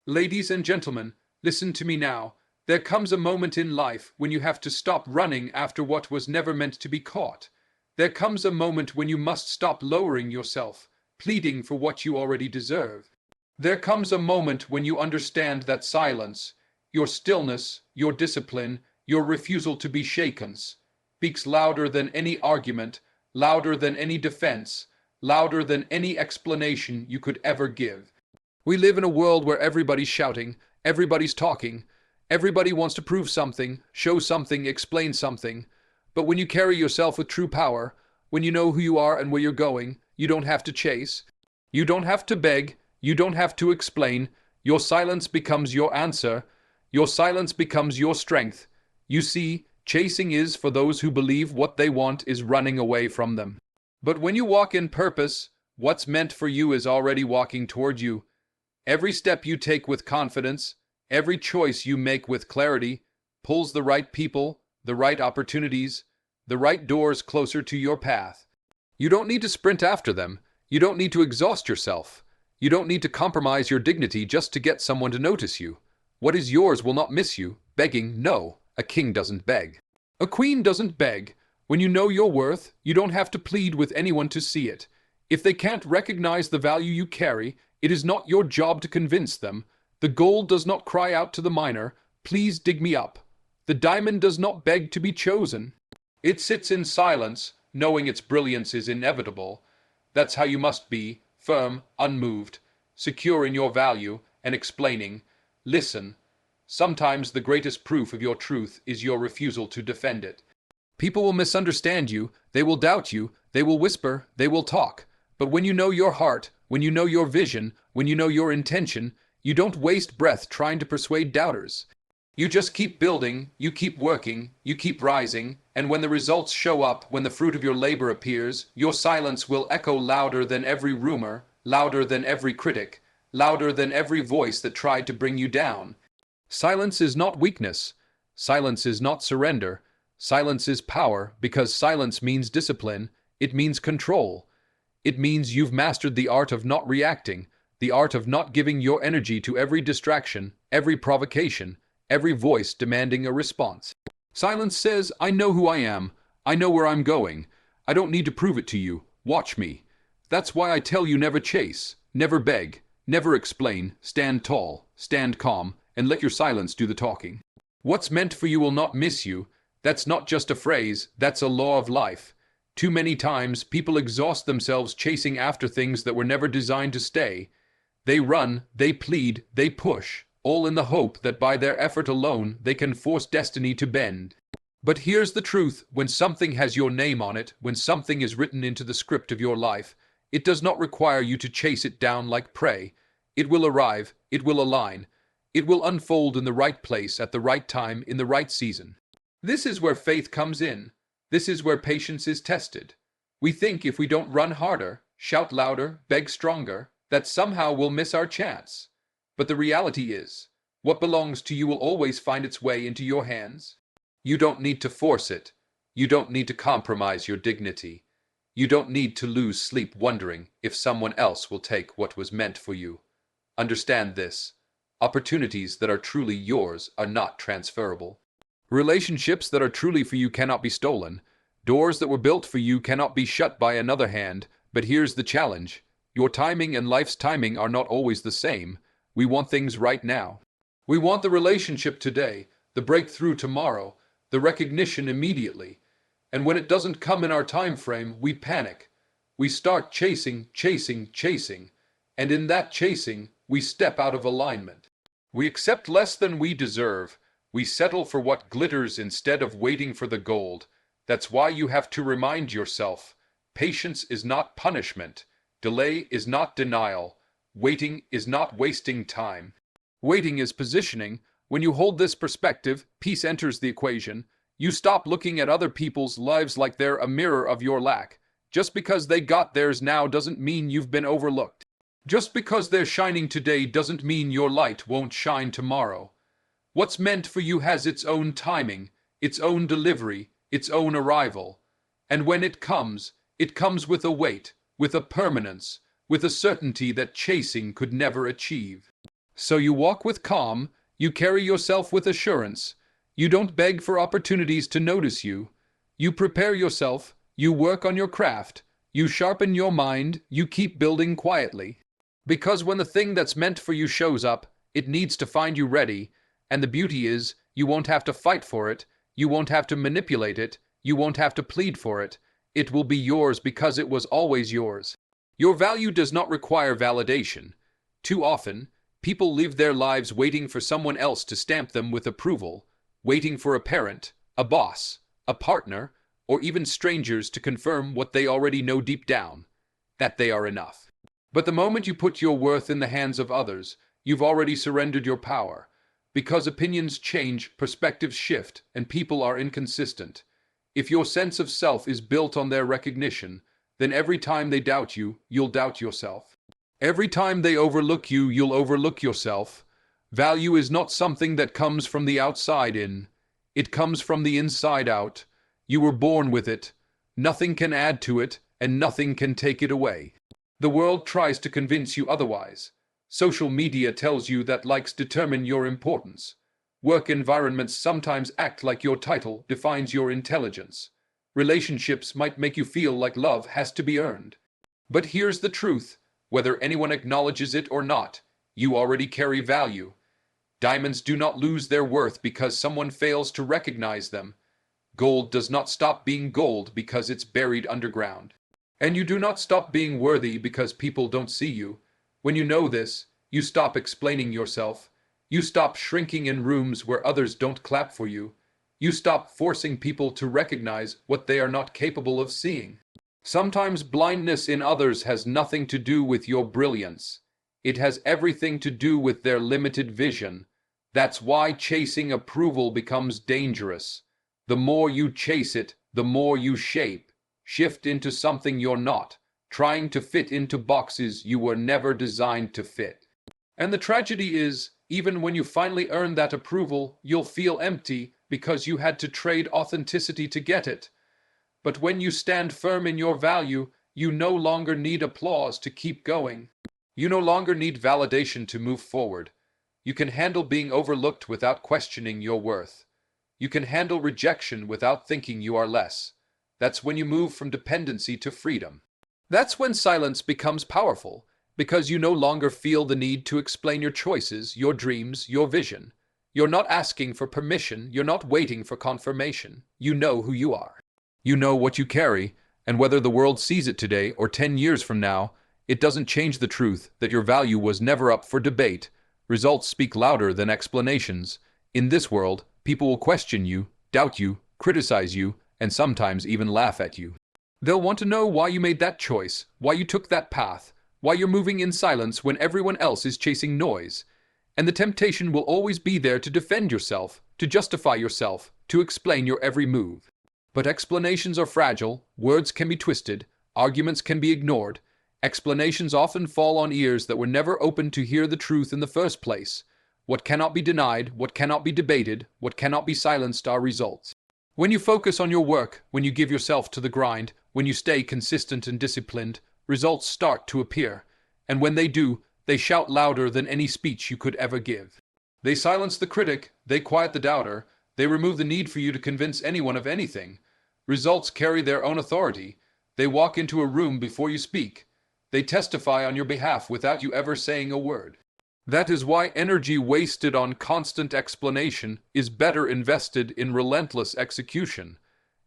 Ladies and gentlemen, listen to me now. There comes a moment in life when you have to stop running after what was never meant to be caught. There comes a moment when you must stop lowering yourself, pleading for what you already deserve. There comes a moment when you understand that silence, your stillness, your discipline, your refusal to be shaken, speaks louder than any argument, louder than any defense, louder than any explanation you could ever give. We live in a world where everybody's shouting, everybody's talking, everybody wants to prove something, show something, explain something. But when you carry yourself with true power, when you know who you are and where you're going, you don't have to chase. You don't have to beg. You don't have to explain. Your silence becomes your answer. Your silence becomes your strength. You see, chasing is for those who believe what they want is running away from them. But when you walk in purpose, what's meant for you is already walking toward you. Every step you take with confidence, every choice you make with clarity, pulls the right people, the right opportunities, the right doors closer to your path. You don't need to sprint after them. You don't need to exhaust yourself. You don't need to compromise your dignity just to get someone to notice you. What is yours will not miss you. Begging, no. A king doesn't beg. A queen doesn't beg. When you know your worth, you don't have to plead with anyone to see it. If they can't recognize the value you carry, it is not your job to convince them. The gold does not cry out to the miner, "Please dig me up." The diamond does not beg to be chosen. It sits in silence, knowing its brilliance is inevitable. That's how you must be, firm, unmoved, secure in your value, and explaining, "Listen, sometimes the greatest proof of your truth is your refusal to defend it." People will misunderstand you, they will doubt you, they will whisper, they will talk. But when you know your heart, when you know your vision, when you know your intention, you don't waste breath trying to persuade doubters. You just keep building, you keep working, you keep rising, and when the results show up, when the fruit of your labor appears, your silence will echo louder than every rumor, louder than every critic, louder than every voice that tried to bring you down. Silence is not weakness. Silence is not surrender. Silence is power, because silence means discipline. It means control. It means you've mastered the art of not reacting, the art of not giving your energy to every distraction, every provocation, every voice demanding a response. Silence says, "I know who I am. I know where I'm going. I don't need to prove it to you. Watch me." That's why I tell you never chase, never beg, never explain. Stand tall, stand calm, and let your silence do the talking. What's meant for you will not miss you. That's not just a phrase, that's a law of life. Too many times, people exhaust themselves chasing after things that were never designed to stay. They run, they plead, they push, all in the hope that by their effort alone they can force destiny to bend. But here's the truth: when something has your name on it, when something is written into the script of your life, it does not require you to chase it down like prey. It will arrive, it will align, it will unfold in the right place at the right time in the right season. This is where faith comes in. This is where patience is tested. We think if we don't run harder, shout louder, beg stronger, that somehow we'll miss our chance. But the reality is, what belongs to you will always find its way into your hands. You don't need to force it. You don't need to compromise your dignity. You don't need to lose sleep wondering if someone else will take what was meant for you. Understand this: opportunities that are truly yours are not transferable. Relationships that are truly for you cannot be stolen. Doors that were built for you cannot be shut by another hand. But here's the challenge: your timing and life's timing are not always the same. We want things right now. We want the relationship today, the breakthrough tomorrow, the recognition immediately. And when it doesn't come in our time frame, we panic. We start chasing, chasing, chasing. And in that chasing, we step out of alignment. We accept less than we deserve. We settle for what glitters instead of waiting for the gold. That's why you have to remind yourself: patience is not punishment. Delay is not denial. Waiting is not wasting time. Waiting is positioning. When you hold this perspective, peace enters the equation. You stop looking at other people's lives like they're a mirror of your lack. Just because they got theirs now doesn't mean you've been overlooked. Just because they're shining today doesn't mean your light won't shine tomorrow. What's meant for you has its own timing, its own delivery, its own arrival. And when it comes with a weight, with a permanence, with a certainty that chasing could never achieve. So you walk with calm, you carry yourself with assurance, you don't beg for opportunities to notice you. You prepare yourself, you work on your craft, you sharpen your mind, you keep building quietly. Because when the thing that's meant for you shows up, it needs to find you ready, and the beauty is, you won't have to fight for it, you won't have to manipulate it, you won't have to plead for it. It will be yours because it was always yours. Your value does not require validation. Too often, people live their lives waiting for someone else to stamp them with approval, waiting for a parent, a boss, a partner, or even strangers to confirm what they already know deep down, that they are enough. But the moment you put your worth in the hands of others, you've already surrendered your power. Because opinions change, perspectives shift, and people are inconsistent. If your sense of self is built on their recognition, then every time they doubt you, you'll doubt yourself. Every time they overlook you, you'll overlook yourself. Value is not something that comes from the outside in. It comes from the inside out. You were born with it. Nothing can add to it, and nothing can take it away. The world tries to convince you otherwise. Social media tells you that likes determine your importance. Work environments sometimes act like your title defines your intelligence. Relationships might make you feel like love has to be earned. But here's the truth. Whether anyone acknowledges it or not, you already carry value. Diamonds do not lose their worth because someone fails to recognize them. Gold does not stop being gold because it's buried underground. And you do not stop being worthy because people don't see you. When you know this, you stop explaining yourself. You stop shrinking in rooms where others don't clap for you. You stop forcing people to recognize what they are not capable of seeing. Sometimes blindness in others has nothing to do with your brilliance. It has everything to do with their limited vision. That's why chasing approval becomes dangerous. The more you chase it, the more you shift into something you're not, trying to fit into boxes you were never designed to fit. And the tragedy is, even when you finally earn that approval, you'll feel empty because you had to trade authenticity to get it. But when you stand firm in your value, you no longer need applause to keep going. You no longer need validation to move forward. You can handle being overlooked without questioning your worth. You can handle rejection without thinking you are less. That's when you move from dependency to freedom. That's when silence becomes powerful, because you no longer feel the need to explain your choices, your dreams, your vision. You're not asking for permission, you're not waiting for confirmation. You know who you are. You know what you carry, and whether the world sees it today or 10 years from now, it doesn't change the truth that your value was never up for debate. Results speak louder than explanations. In this world, people will question you, doubt you, criticize you, and sometimes even laugh at you. They'll want to know why you made that choice, why you took that path, why you're moving in silence when everyone else is chasing noise. And the temptation will always be there to defend yourself, to justify yourself, to explain your every move. But explanations are fragile, words can be twisted, arguments can be ignored. Explanations often fall on ears that were never open to hear the truth in the first place. What cannot be denied, what cannot be debated, what cannot be silenced are results. When you focus on your work, when you give yourself to the grind, when you stay consistent and disciplined, results start to appear. And when they do, they shout louder than any speech you could ever give. They silence the critic, they quiet the doubter, they remove the need for you to convince anyone of anything. Results carry their own authority. They walk into a room before you speak. They testify on your behalf without you ever saying a word. That is why energy wasted on constant explanation is better invested in relentless execution.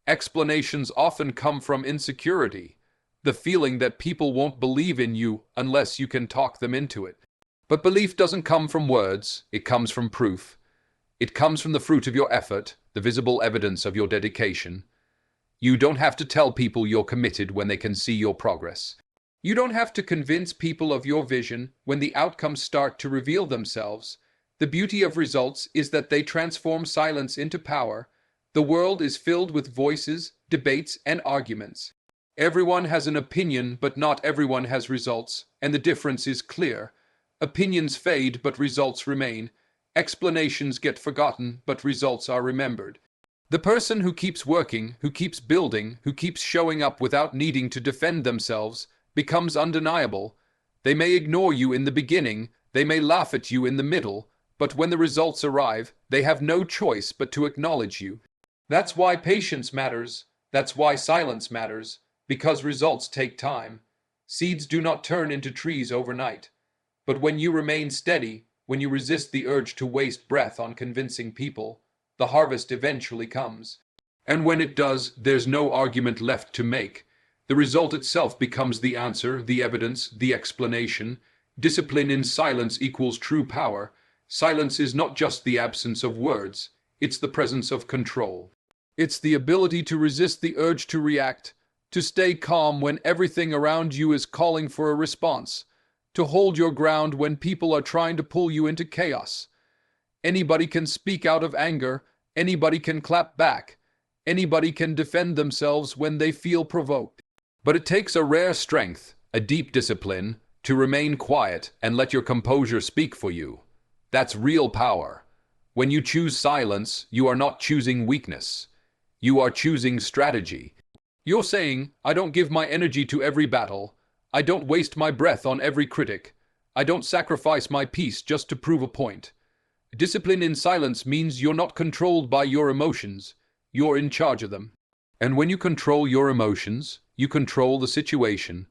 Explanations often come from insecurity, the feeling that people won't believe in you unless you can talk them into it. But belief doesn't come from words, it comes from proof. It comes from the fruit of your effort, the visible evidence of your dedication. You don't have to tell people you're committed when they can see your progress. You don't have to convince people of your vision when the outcomes start to reveal themselves. The beauty of results is that they transform silence into power. The world is filled with voices, debates, and arguments. Everyone has an opinion, but not everyone has results, and the difference is clear. Opinions fade, but results remain. Explanations get forgotten, but results are remembered. The person who keeps working, who keeps building, who keeps showing up without needing to defend themselves, becomes undeniable. They may ignore you in the beginning, They may laugh at you in the middle, but when the results arrive, they have no choice but to acknowledge you. That's why patience matters. That's why silence matters, because results take time. Seeds do not turn into trees overnight. But when you remain steady, when you resist the urge to waste breath on convincing people, the harvest eventually comes. And when it does, there's no argument left to make. The result itself becomes the answer, the evidence, the explanation. Discipline in silence equals true power. Silence is not just the absence of words, it's the presence of control. It's the ability to resist the urge to react, to stay calm when everything around you is calling for a response, to hold your ground when people are trying to pull you into chaos. Anybody can speak out of anger, anybody can clap back, anybody can defend themselves when they feel provoked. But it takes a rare strength, a deep discipline, to remain quiet and let your composure speak for you. That's real power. When you choose silence, you are not choosing weakness. You are choosing strategy. You're saying, I don't give my energy to every battle. I don't waste my breath on every critic. I don't sacrifice my peace just to prove a point. Discipline in silence means you're not controlled by your emotions. You're in charge of them. And when you control your emotions, you control the situation.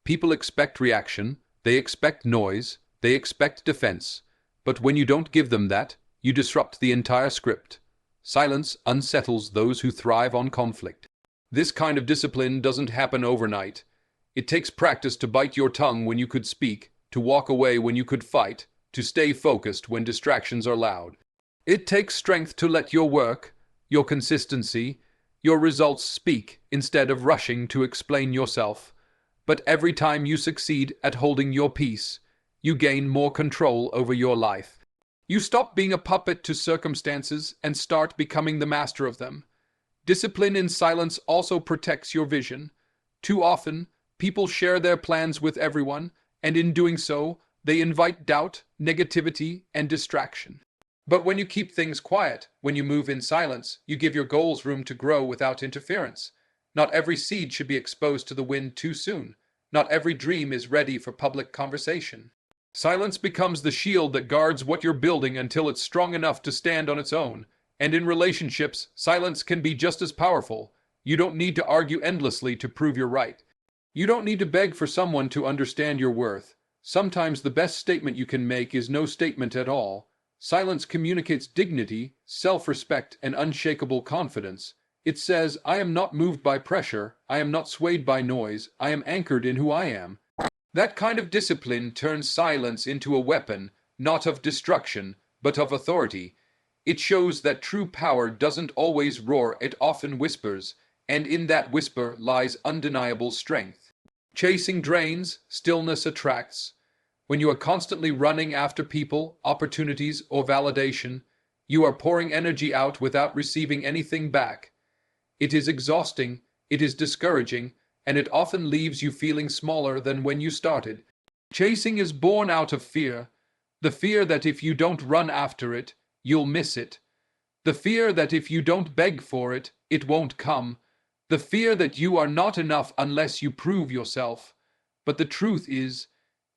People expect reaction, they expect noise, they expect defense. But when you don't give them that, you disrupt the entire script. Silence unsettles those who thrive on conflict. This kind of discipline doesn't happen overnight. It takes practice to bite your tongue when you could speak, to walk away when you could fight, to stay focused when distractions are loud. It takes strength to let your work, your consistency, your results speak instead of rushing to explain yourself. But every time you succeed at holding your peace, you gain more control over your life. You stop being a puppet to circumstances and start becoming the master of them. Discipline in silence also protects your vision. Too often, people share their plans with everyone, and in doing so, they invite doubt, negativity, and distraction. But when you keep things quiet, when you move in silence, you give your goals room to grow without interference. Not every seed should be exposed to the wind too soon. Not every dream is ready for public conversation. Silence becomes the shield that guards what you're building until it's strong enough to stand on its own. And in relationships, silence can be just as powerful. You don't need to argue endlessly to prove you're right. You don't need to beg for someone to understand your worth. Sometimes the best statement you can make is no statement at all. Silence communicates dignity, self-respect, and unshakable confidence. It says, I am not moved by pressure, I am not swayed by noise, I am anchored in who I am. That kind of discipline turns silence into a weapon, not of destruction, but of authority. It shows that true power doesn't always roar, it often whispers, and in that whisper lies undeniable strength. Chasing drains, stillness attracts. When you are constantly running after people, opportunities, or validation, you are pouring energy out without receiving anything back. It is exhausting, it is discouraging, and it often leaves you feeling smaller than when you started. Chasing is born out of fear. The fear that if you don't run after it, you'll miss it. The fear that if you don't beg for it, it won't come. The fear that you are not enough unless you prove yourself. But the truth is,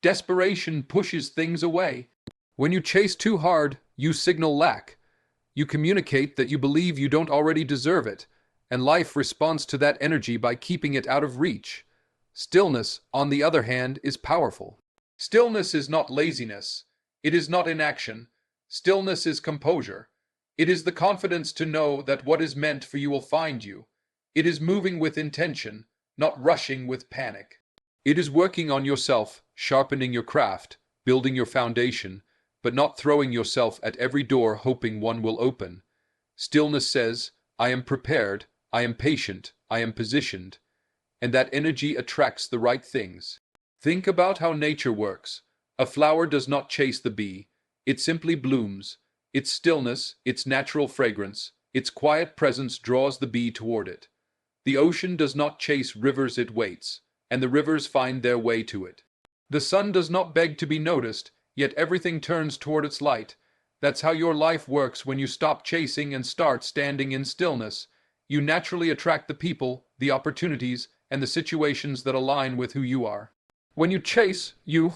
desperation pushes things away. When you chase too hard, you signal lack. You communicate that you believe you don't already deserve it, and life responds to that energy by keeping it out of reach. Stillness, on the other hand, is powerful. Stillness is not laziness. It is not inaction. Stillness is composure. It is the confidence to know that what is meant for you will find you. It is moving with intention, not rushing with panic. It is working on yourself, sharpening your craft, building your foundation, but not throwing yourself at every door hoping one will open. Stillness says, I am prepared, I am patient, I am positioned, and that energy attracts the right things. Think about how nature works. A flower does not chase the bee. It simply blooms. Its stillness, its natural fragrance, its quiet presence draws the bee toward it. The ocean does not chase rivers, it waits, and the rivers find their way to it. The sun does not beg to be noticed, yet everything turns toward its light. That's how your life works when you stop chasing and start standing in stillness. You naturally attract the people, the opportunities, and the situations that align with who you are. When you chase, you